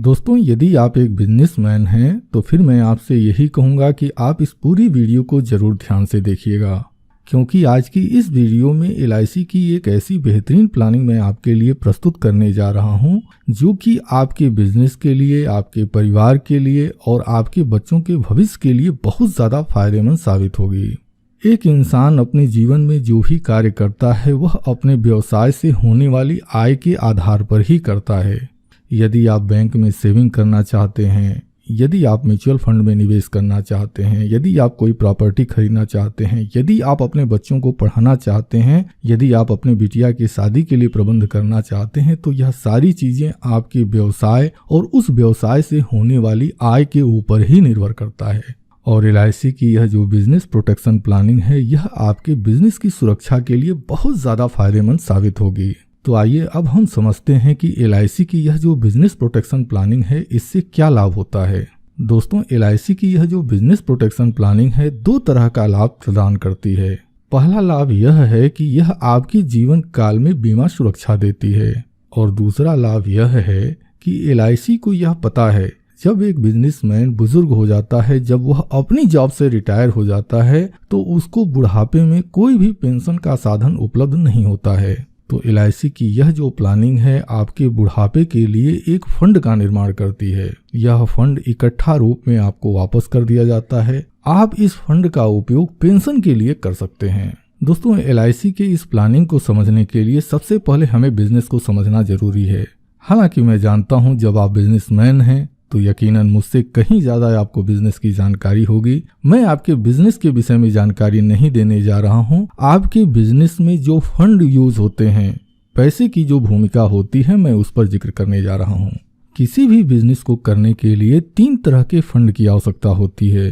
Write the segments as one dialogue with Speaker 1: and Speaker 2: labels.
Speaker 1: दोस्तों, यदि आप एक बिजनेसमैन हैं तो फिर मैं आपसे यही कहूँगा कि आप इस पूरी वीडियो को ज़रूर ध्यान से देखिएगा, क्योंकि आज की इस वीडियो में LIC की एक ऐसी बेहतरीन प्लानिंग मैं आपके लिए प्रस्तुत करने जा रहा हूं, जो कि आपके बिजनेस के लिए, आपके परिवार के लिए और आपके बच्चों के भविष्य के लिए बहुत ज़्यादा फायदेमंद साबित होगी। एक इंसान अपने जीवन में जो भी कार्य करता है वह अपने व्यवसाय से होने वाली आय के आधार पर ही करता है। यदि आप बैंक में सेविंग करना चाहते हैं, यदि आप म्यूचुअल फंड में निवेश करना चाहते हैं, यदि आप कोई प्रॉपर्टी खरीदना चाहते हैं, यदि आप अपने बच्चों को पढ़ाना चाहते हैं, यदि आप अपने बिटिया की शादी के लिए प्रबंध करना चाहते हैं, तो यह सारी चीज़ें आपके व्यवसाय और उस व्यवसाय से होने वाली आय के ऊपर ही निर्भर करता है। और LIC की यह जो बिजनेस प्रोटेक्शन प्लानिंग है, यह आपके बिजनेस की सुरक्षा के लिए बहुत ज़्यादा फायदेमंद साबित होगी। तो आइए अब हम समझते हैं कि LIC की यह जो बिजनेस प्रोटेक्शन प्लानिंग है, इससे क्या लाभ होता है। दोस्तों, LIC की यह जो बिजनेस प्रोटेक्शन प्लानिंग है, दो तरह का लाभ प्रदान करती है। पहला लाभ यह है कि यह आपके जीवन काल में बीमा सुरक्षा देती है, और दूसरा लाभ यह है कि LIC को यह पता है जब एक बिजनेसमैन बुजुर्ग हो जाता है, जब वह अपनी जॉब से रिटायर हो जाता है, तो उसको बुढ़ापे में कोई भी पेंशन का साधन उपलब्ध नहीं होता है। तो LIC की यह जो प्लानिंग है, आपके बुढ़ापे के लिए एक फंड का निर्माण करती है। यह फंड इकट्ठा रूप में आपको वापस कर दिया जाता है। आप इस फंड का उपयोग पेंशन के लिए कर सकते हैं। दोस्तों, LIC के इस प्लानिंग को समझने के लिए सबसे पहले हमें बिजनेस को समझना जरूरी है। हालांकि मैं जानता हूं जब आप बिजनेसमैन हैं तो यकीनन मुझसे कहीं ज़्यादा आपको बिजनेस की जानकारी होगी। मैं आपके बिजनेस के विषय में जानकारी नहीं देने जा रहा हूं। आपके बिजनेस में जो फंड यूज होते हैं, पैसे की जो भूमिका होती है, मैं उस पर जिक्र करने जा रहा हूं। किसी भी बिजनेस को करने के लिए 3 तरह के फंड की आवश्यकता होती है।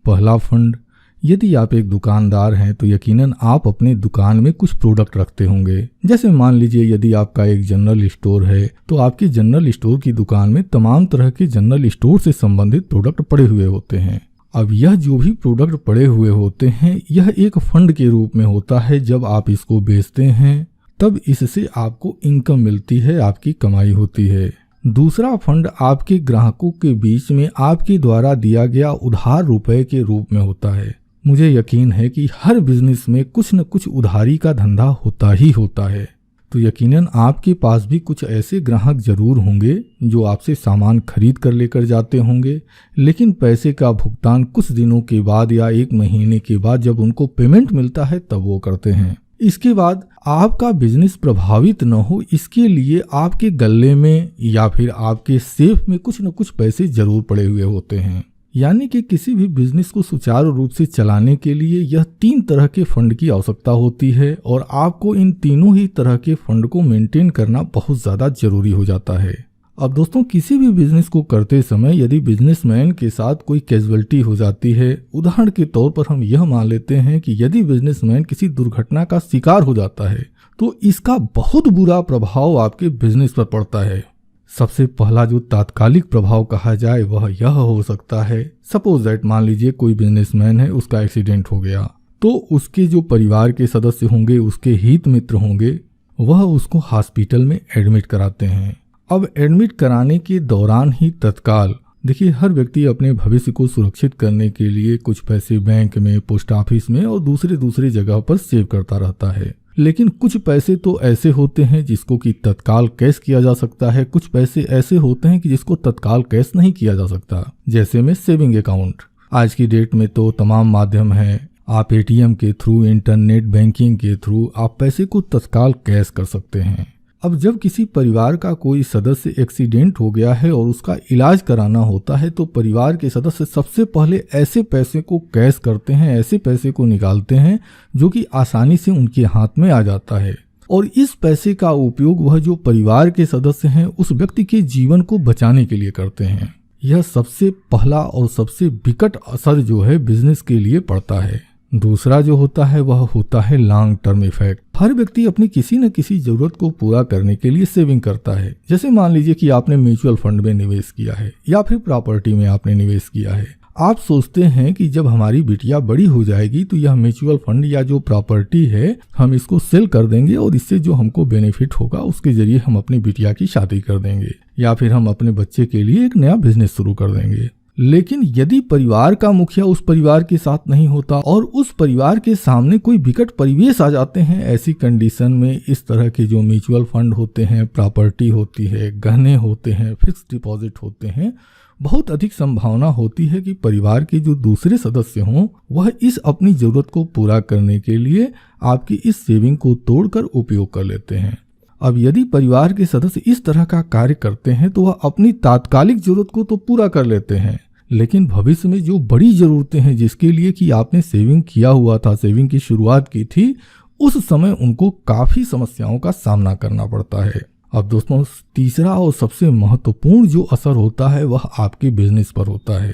Speaker 1: पहला फंड, यदि आप एक दुकानदार हैं तो यकीनन आप अपने दुकान में कुछ प्रोडक्ट रखते होंगे। जैसे मान लीजिए यदि आपका एक जनरल स्टोर है तो आपकी जनरल स्टोर की दुकान में तमाम तरह के जनरल स्टोर से संबंधित प्रोडक्ट पड़े हुए होते हैं। अब यह जो भी प्रोडक्ट पड़े हुए होते हैं, यह एक फंड के रूप में होता है। जब आप इसको बेचते हैं तब इससे आपको इनकम मिलती है, आपकी कमाई होती है। दूसरा फंड आपके ग्राहकों के बीच में आपके द्वारा दिया गया उधार रुपए के रूप में होता है। मुझे यकीन है कि हर बिजनेस में कुछ न कुछ उधारी का धंधा होता ही होता है। तो यकीनन आपके पास भी कुछ ऐसे ग्राहक जरूर होंगे जो आपसे सामान खरीद कर लेकर जाते होंगे, लेकिन पैसे का भुगतान कुछ दिनों के बाद या 1 महीने के बाद जब उनको पेमेंट मिलता है तब वो करते हैं। इसके बाद आपका बिजनेस प्रभावित न हो, इसके लिए आपके गल्ले में या फिर आपके सेफ में कुछ न कुछ पैसे जरूर पड़े हुए होते हैं। यानी कि किसी भी बिजनेस को सुचारू रूप से चलाने के लिए यह 3 तरह के फंड की आवश्यकता होती है, और आपको इन तीनों ही तरह के फंड को मेंटेन करना बहुत ज़्यादा जरूरी हो जाता है। अब दोस्तों, किसी भी बिजनेस को करते समय यदि बिजनेसमैन के साथ कोई कैजुअलिटी हो जाती है, उदाहरण के तौर पर हम यह मान लेते हैं कि यदि बिजनेसमैन किसी दुर्घटना का शिकार हो जाता है तो इसका बहुत बुरा प्रभाव आपके बिजनेस पर पड़ता है। सबसे पहला जो तात्कालिक प्रभाव कहा जाए वह यह हो सकता है, सपोज दैट मान लीजिए कोई बिजनेसमैन है, उसका एक्सीडेंट हो गया, तो उसके जो परिवार के सदस्य होंगे, उसके हित मित्र होंगे, वह उसको हॉस्पिटल में एडमिट कराते हैं। अब एडमिट कराने के दौरान ही तत्काल देखिए, हर व्यक्ति अपने भविष्य को सुरक्षित करने के लिए कुछ पैसे बैंक में, पोस्ट ऑफिस में और दूसरी जगह पर सेव करता रहता है। लेकिन कुछ पैसे तो ऐसे होते हैं जिसको कि तत्काल कैश किया जा सकता है, कुछ पैसे ऐसे होते हैं कि जिसको तत्काल कैश नहीं किया जा सकता। जैसे में सेविंग अकाउंट, आज की डेट में तो तमाम माध्यम हैं, आप ATM के थ्रू, इंटरनेट बैंकिंग के थ्रू आप पैसे को तत्काल कैश कर सकते हैं। अब जब किसी परिवार का कोई सदस्य एक्सीडेंट हो गया है और उसका इलाज कराना होता है, तो परिवार के सदस्य सबसे पहले ऐसे पैसे को कैश करते हैं, ऐसे पैसे को निकालते हैं जो कि आसानी से उनके हाथ में आ जाता है, और इस पैसे का उपयोग वह जो परिवार के सदस्य हैं उस व्यक्ति के जीवन को बचाने के लिए करते हैं। यह सबसे पहला और सबसे विकट असर जो है बिजनेस के लिए पड़ता है। दूसरा जो होता है वह होता है लॉन्ग टर्म इफेक्ट। हर व्यक्ति अपनी किसी न किसी जरूरत को पूरा करने के लिए सेविंग करता है। जैसे मान लीजिए कि आपने म्यूचुअल फंड में निवेश किया है या फिर प्रॉपर्टी में आपने निवेश किया है। आप सोचते हैं कि जब हमारी बिटिया बड़ी हो जाएगी तो यह म्यूचुअल फंड या जो प्रॉपर्टी है हम इसको सेल कर देंगे और इससे जो हमको बेनिफिट होगा उसके जरिए हम अपनी बिटिया की शादी कर देंगे या फिर हम अपने बच्चे के लिए एक नया बिजनेस शुरू कर देंगे। लेकिन यदि परिवार का मुखिया उस परिवार के साथ नहीं होता और उस परिवार के सामने कोई विकट परिवेश आ जाते हैं, ऐसी कंडीशन में इस तरह के जो म्यूचुअल फंड होते हैं, प्रॉपर्टी होती है, गहने होते हैं, फिक्स डिपॉजिट होते हैं, बहुत अधिक संभावना होती है कि परिवार के जो दूसरे सदस्य हों वह इस अपनी जरूरत को पूरा करने के लिए आपकी इस सेविंग को तोड़कर उपयोग कर लेते हैं। अब यदि परिवार के सदस्य इस तरह का कार्य करते हैं तो वह अपनी तात्कालिक जरूरत को तो पूरा कर लेते हैं, लेकिन भविष्य में जो बड़ी जरूरतें हैं जिसके लिए कि आपने सेविंग किया हुआ था, सेविंग की शुरुआत की थी, उस समय उनको काफी समस्याओं का सामना करना पड़ता है। अब दोस्तों, तीसरा और सबसे महत्वपूर्ण जो असर होता है वह आपके बिजनेस पर होता है।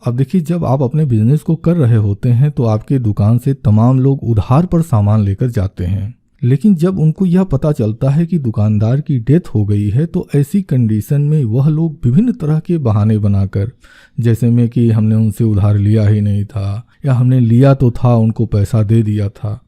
Speaker 1: अब देखिए, जब आप अपने बिजनेस को कर रहे होते हैं तो आपके दुकान से तमाम लोग उधार पर सामान लेकर जाते हैं, लेकिन जब उनको यह पता चलता है कि दुकानदार की डेथ हो गई है तो ऐसी कंडीशन में वह लोग विभिन्न तरह के बहाने बनाकर, जैसे में कि हमने उनसे उधार लिया ही नहीं था या हमने लिया तो था उनको पैसा दे दिया था,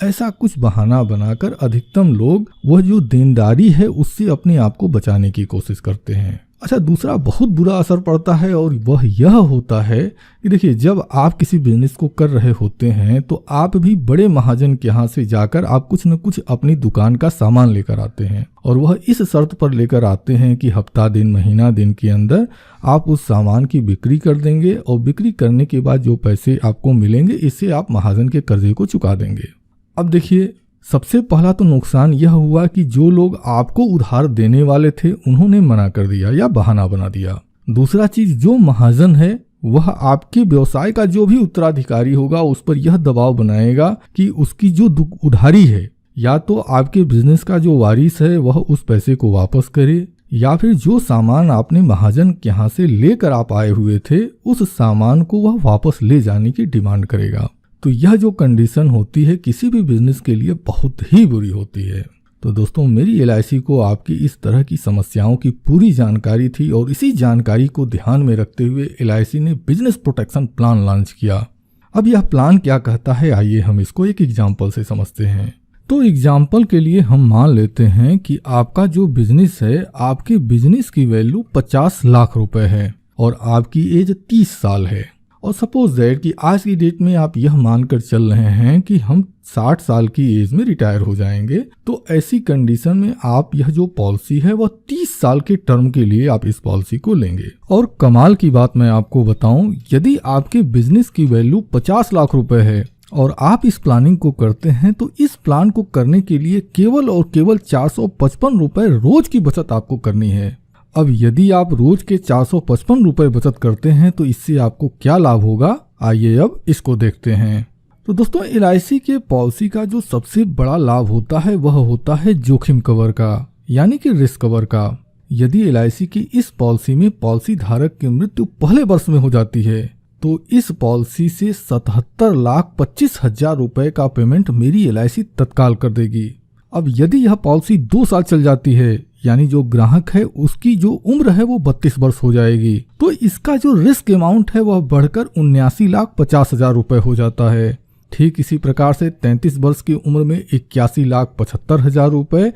Speaker 1: ऐसा कुछ बहाना बनाकर अधिकतम लोग वह जो देनदारी है उससे अपने आप को बचाने की कोशिश करते हैं। अच्छा, दूसरा बहुत बुरा असर पड़ता है और वह यह होता है कि देखिए, जब आप किसी बिजनेस को कर रहे होते हैं तो आप भी बड़े महाजन के यहाँ से जाकर आप कुछ न कुछ अपनी दुकान का सामान लेकर आते हैं और वह इस शर्त पर लेकर आते हैं कि हफ्ता दिन, महीना दिन के अंदर आप उस सामान की बिक्री कर देंगे और बिक्री करने के बाद जो पैसे आपको मिलेंगे इससे आप महाजन के कर्जे को चुका देंगे। अब देखिए, सबसे पहला तो नुकसान यह हुआ कि जो लोग आपको उधार देने वाले थे उन्होंने मना कर दिया या बहाना बना दिया। दूसरा चीज, जो महाजन है वह आपके व्यवसाय का जो भी उत्तराधिकारी होगा उस पर यह दबाव बनाएगा कि उसकी जो उधारी है या तो आपके बिजनेस का जो वारिस है वह उस पैसे को वापस करे या फिर जो सामान आपने महाजन के यहाँ से लेकर आप आए हुए थे उस सामान को वह वापस ले जाने की डिमांड करेगा। तो यह जो कंडीशन होती है किसी भी बिजनेस के लिए बहुत ही बुरी होती है। तो दोस्तों, मेरी LIC को आपकी इस तरह की समस्याओं की पूरी जानकारी थी और इसी जानकारी को ध्यान में रखते हुए LIC ने बिजनेस प्रोटेक्शन प्लान लॉन्च किया। अब यह प्लान क्या कहता है, आइए हम इसको एक एग्जाम्पल से समझते हैं। तो एग्जाम्पल के लिए हम मान लेते हैं कि आपका जो बिजनेस है, आपके बिजनेस की वैल्यू 50 लाख रुपए है और आपकी एज 30 साल है और सपोज दैट कि आज की डेट में आप यह मानकर चल रहे हैं कि हम 60 साल की एज में रिटायर हो जाएंगे। तो ऐसी कंडीशन में आप यह जो पॉलिसी है वह 30 साल के टर्म के लिए आप इस पॉलिसी को लेंगे। और कमाल की बात मैं आपको बताऊं, यदि आपके बिजनेस की वैल्यू 50 लाख रुपए है और आप इस प्लानिंग को करते हैं तो इस प्लान को करने के लिए केवल और केवल 455 रुपए रोज की बचत आपको करनी है। अब यदि आप रोज के 455 रुपए बचत करते हैं तो इससे आपको क्या लाभ होगा, आइए अब इसको देखते हैं। तो दोस्तों, LIC के पॉलिसी का जो सबसे बड़ा लाभ होता है वह होता है जोखिम कवर का, यानी कि रिस्क कवर का। यदि LIC की इस पॉलिसी में पॉलिसी धारक की मृत्यु पहले वर्ष में हो जाती है तो इस पॉलिसी से 77,25,000 रुपए का पेमेंट मेरी LIC तत्काल कर देगी। अब यदि यह पॉलिसी 2 साल चल जाती है, यानी जो ग्राहक है उसकी जो उम्र है वो 32 वर्ष हो जाएगी, तो इसका जो रिस्क अमाउंट है वह बढ़कर 79,50,000 रुपए हो जाता है। ठीक इसी प्रकार से 33 वर्ष की उम्र में 81,75,000 रुपए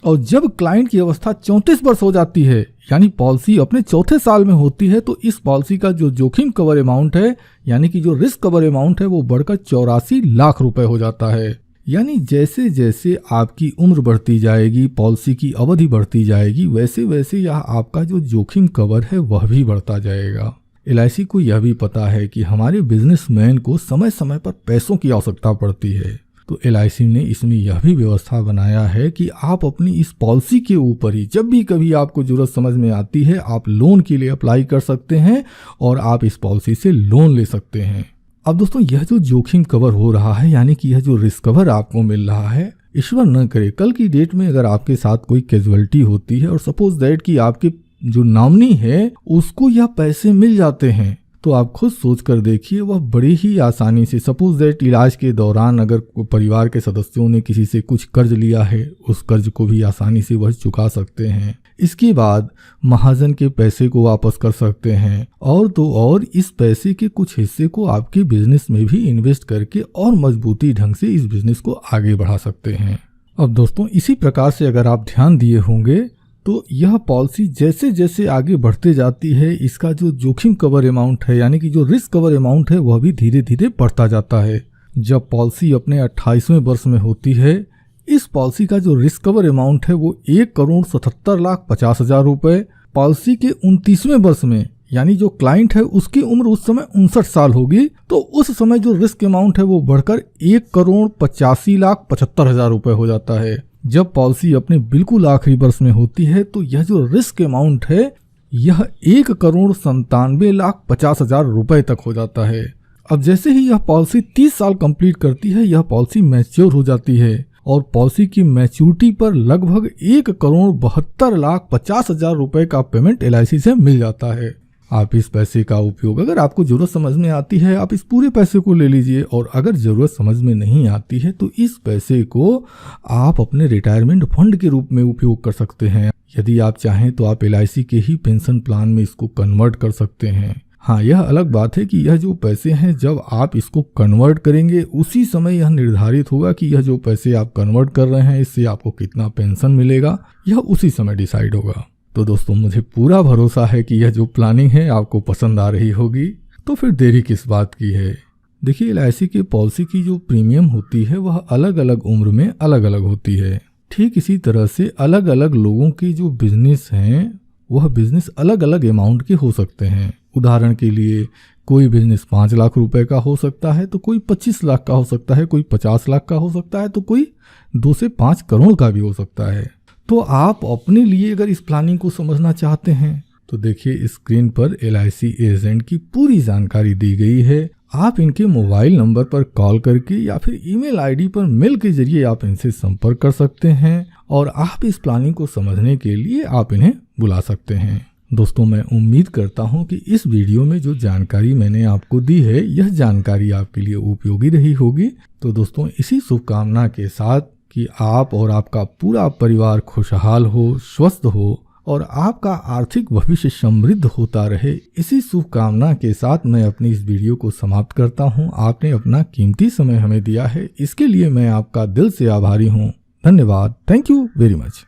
Speaker 1: और जब क्लाइंट की अवस्था 34 वर्ष हो जाती है, यानी पॉलिसी अपने चौथे साल में होती है, तो इस पॉलिसी का जो जोखिम कवर अमाउंट है, यानी कि जो रिस्क कवर अमाउंट है, वो बढ़कर 84 लाख रुपए हो जाता है। यानी जैसे जैसे आपकी उम्र बढ़ती जाएगी, पॉलिसी की अवधि बढ़ती जाएगी, वैसे वैसे यह आपका जो जोखिम कवर है वह भी बढ़ता जाएगा। LIC को यह भी पता है कि हमारे बिजनेसमैन को समय समय पर पैसों की आवश्यकता पड़ती है, तो LIC ने इसमें यह भी व्यवस्था बनाया है कि आप अपनी इस पॉलिसी के ऊपर ही जब भी कभी आपको जरूरत समझ में आती है आप लोन के लिए अप्लाई कर सकते हैं और आप इस पॉलिसी से लोन ले सकते हैं। अब दोस्तों, यह जो जोखिम कवर हो रहा है, यानी कि यह जो रिस्क कवर आपको मिल रहा है, ईश्वर न करे कल की डेट में अगर आपके साथ कोई कैजुअलिटी होती है और सपोज दैट कि आपके जो नॉमिनी है उसको यह पैसे मिल जाते हैं, तो आप खुद सोच कर देखिए, वह बड़ी ही आसानी से, सपोज दैट इलाज के दौरान अगर परिवार के सदस्यों ने किसी से कुछ कर्ज लिया है, उस कर्ज को भी आसानी से वह चुका सकते हैं। इसके बाद महाजन के पैसे को वापस कर सकते हैं और तो और इस पैसे के कुछ हिस्से को आपके बिजनेस में भी इन्वेस्ट करके और मजबूती ढंग से इस बिजनेस को आगे बढ़ा सकते हैं। अब दोस्तों इसी प्रकार से अगर आप ध्यान दिए होंगे तो यह पॉलिसी जैसे जैसे आगे बढ़ते जाती है, इसका जो जोखिम कवर अमाउंट है यानी कि जो रिस्क कवर अमाउंट है वह भी धीरे धीरे बढ़ता जाता है। जब पॉलिसी अपने 28वें वर्ष में होती है, इस पॉलिसी का जो रिस्क कवर अमाउंट है वो 1,77,50,000 रुपए। पॉलिसी के 29वें वर्ष में यानी जो क्लाइंट है उसकी उम्र उस समय 59 साल होगी, तो उस समय जो रिस्क अमाउंट है वो बढ़कर 1,85,75,000 रुपए हो जाता है। जब पॉलिसी अपने बिल्कुल आखिरी वर्ष में होती है तो यह जो रिस्क अमाउंट है यह 1,97,50,000 रुपए तक हो जाता है। अब जैसे ही यह पॉलिसी 30 साल कंप्लीट करती है, यह पॉलिसी मैच्योर हो जाती है और पॉलिसी की मैच्योरिटी पर लगभग 1,72,50,000 रुपए का पेमेंट LIC से मिल जाता है। आप इस पैसे का उपयोग अगर आपको जरूरत समझ में आती है आप इस पूरे पैसे को ले लीजिए, और अगर जरूरत समझ में नहीं आती है तो इस पैसे को आप अपने रिटायरमेंट फंड के रूप में उपयोग कर सकते हैं। यदि आप चाहें तो आप LIC के ही पेंशन प्लान में इसको कन्वर्ट कर सकते हैं। हाँ, यह अलग बात है कि यह जो पैसे हैं जब आप इसको कन्वर्ट करेंगे उसी समय यह निर्धारित होगा कि यह जो पैसे आप कन्वर्ट कर रहे हैं इससे आपको कितना पेंशन मिलेगा, यह उसी समय डिसाइड होगा। तो दोस्तों मुझे पूरा भरोसा है कि यह जो प्लानिंग है आपको पसंद आ रही होगी, तो फिर देरी किस बात की है। देखिए LIC के पॉलिसी की जो प्रीमियम होती है वह अलग अलग उम्र में अलग अलग होती है। ठीक इसी तरह से अलग अलग लोगों के जो बिजनेस हैं वह बिजनेस अलग अलग अमाउंट के हो सकते हैं। उदाहरण के लिए कोई बिजनेस 5 लाख रुपए का हो सकता है तो कोई 25 लाख का हो सकता है, कोई 50 लाख का हो सकता है तो कोई 2 से 5 करोड़ का भी हो सकता है। तो आप अपने लिए अगर इस प्लानिंग को समझना चाहते हैं तो देखिए स्क्रीन पर LIC एजेंट की पूरी जानकारी दी गई है। आप इनके मोबाइल नंबर पर कॉल करके या फिर ईमेल ID पर मेल के जरिए आप इनसे संपर्क कर सकते हैं और आप इस प्लानिंग को समझने के लिए आप इन्हें बुला सकते हैं। दोस्तों मैं उम्मीद करता हूं कि इस वीडियो में जो जानकारी मैंने आपको दी है यह जानकारी आपके लिए उपयोगी रही होगी। तो दोस्तों इसी शुभकामना के साथ कि आप और आपका पूरा परिवार खुशहाल हो, स्वस्थ हो और आपका आर्थिक भविष्य समृद्ध होता रहे, इसी शुभकामना के साथ मैं अपनी इस वीडियो को समाप्त करता हूं। आपने अपना कीमती समय हमें दिया है, इसके लिए मैं आपका दिल से आभारी हूं। धन्यवाद। Thank you very much.